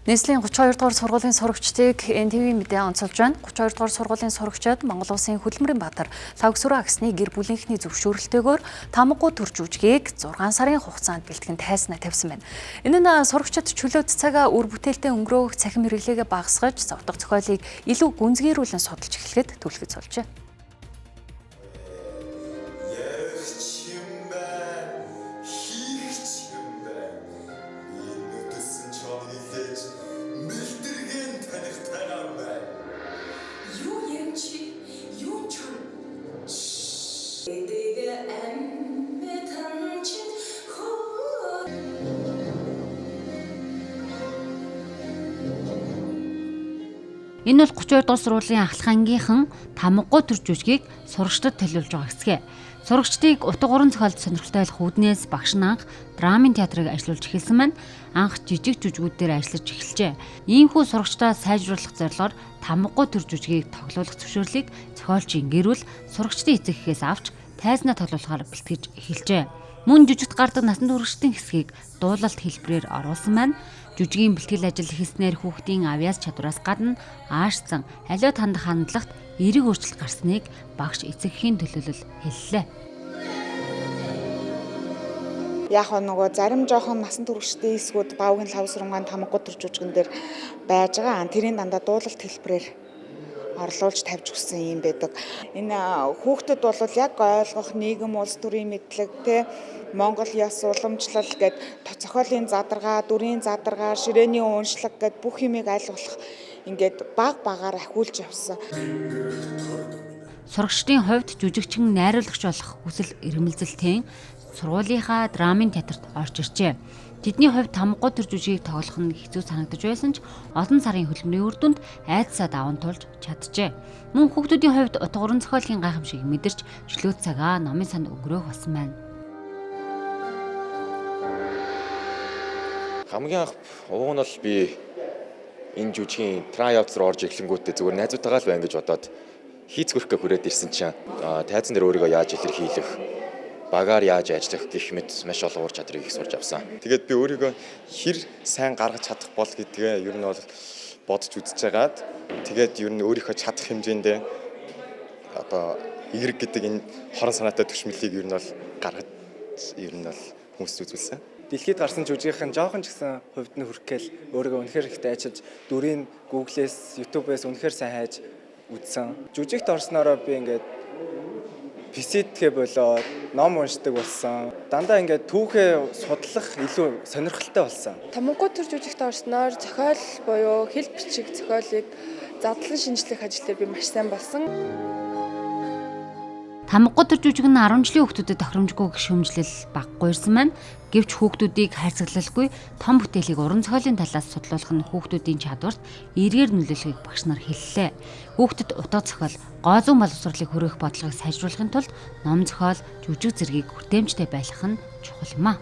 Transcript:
Нийслэлийн 32 дугаар сургуулийн сурагчдыг НТВ мэдээ онцолж байна. 32 дугаар сургуулийн сурагчид Монгол Улсын хөдөлмөрийн баатар Лавгсүрэ агсны гэр бүлийнхний зөвшөөрлөлтөөр тамгагүй төр жүжигийг 6 сарын хугацаанд бэлтгэн тайзнаа тавьсан байна. Энэ нь сурагчид чөлөөт цагаа үр бүтээлтэй өнгөрөөх цахим хэрэглээгээ багасгаж, зовдог зохиолыг илүү гүнзгийрүүлэн судалж эхлэхэд түлхэж болжээ. Энэ бол 32 дугаар сургуулийн ахлах ангийнхан тамгагүй төр жүжигийг сурагчдад төлөвлөж байгаа хэсэг. Сурагчдыг утга уран зохиолд сонирхолтой байх үүднээс багш нь анх драмын театрыг ажиллуулж эхэлсэн маань анх жижиг жүжигүүд дээр ажиллаж эхэлжээ. Иймхүү сурагчдаа сайжруулах зорилгоор тамгагүй төр жүжигийг тоглуулах зөвшөөрлийг зохиолчийн гэрүүл сурагчдын эцэгхээс авч тайзнаа тоглуулахаар бэлтгэж эхэлжээ. Мөн жүжигт гардаг насан туршидын хэсгийг дуулалт хэлбэрээр оруулсан маань жүжигийн бэлтгэл ажил хийснээр хүүхдийн авьяас чадвараас гадна аашсан халиот хандах хандлагт эерэг өөрчлөлт гарсныг багш эцэгхийн төлөөлөл хэллээ. Яг нөгөө зарим жоохон насан туршидын хэсгүүд Баавгийн Лавгсүрэн тамгагүй төр жүжигэн дээр байж байгаа. Тэрийн дандаа дуулалт хэлбэрээр орлуулж тавьж өгсөн юм байдаг. Энэ хүүхдэд бол яг ойлгох нийгэм улс төрийн мэдлэг те Монгол яс уламжлал гэд зохиолын задаргаа, дүрийн задаргаа, ширээний ууншлаг гэд бүх юмыг аль болох ингээд баг-багаар ахиулж явсан. Сурагчдын хувьд жүжигчин найруулагч болох хүсэл эрмэлзэлтийн сургуулийнхаа драмын театрт орж иржээ. Тэдний хувьд тамгагүй төр жүжигийг тоглох нь хэцүү санагдаж байсан ч олон сарын хөдөлмөрийн үр дүнд айдсаа даван тулж чаджээ. Мөн хүүхдүүдийн хувьд утга уран зохиолын гайхамшиг мэдэрч чөлөөт цагаа номын санд өнгөрөөх болсон байна. Хамгийн анх уг нь бол би энэ жүжигийн трайаут руу орж ирэхлэнгүүтээ зүгээр найзуудтайгаа л байна гэж бодоод хийцгүрхгээ хүрээд ирсэн чинь тайзан дээр өөрийгөө яаж илэрхийлэх, багаар яаж ажиллах гэх мэт маш олон ур чадрыг их сурч авсан. Тэгээд би өөрийгөө хэр сайн гаргаж чадах бол гэдгээ ер нь бол бодож үзэж байгаад тэгээд ер нь өөрийнхөө чадах хэмжээндээ одоо эерэг гэдэг энэ хорон санаатай төшмөлийг ер нь бол гаргаж ер нь бол хүмүүст үзүүлсэн. Дэлхийд гарсан жүжигийнхэн жоохон ч гэсэн хувьд нь хүрхгээл өөрийгөө үнэхээр ихтэй ажиллаж дүрийн Google-ээс, YouTube-ээс үнэхээр сайн хайж үзсэн. Жүжигт орсноороо би ингээд писэдгээ болоод ном уншдаг болсон. Дандаа ингээд түүхээ судлах илүү сонирхолтой болсон. Тамгагүй төр жүжигт орсноор зохиол буюу хэл бичиг зохиолыг задлан шинжлэх ажлаар би маш сайн болсон. Тамгагүй төр жүжиг нь 10 жилийн хүүхдүүдэд тохиромжгүй гишүүмжлэл баггүй ирсэн маань гэвч хүүхдүүдийг хайрцаглалгүй том бүтээлийг уран зохиолын талаас судлуулах нь хүүхдүүдийн чадварт эргээр нөлөөлөхийг багш нар хэллээ. Хүүхдэд утга зохиол, гоо зүүн боловсролыг хөрөөх бодлогыг сайжруулахын тулд ном зохиол, жүжиг зэргийг хүртээмжтэй байлгах нь чухал юм а.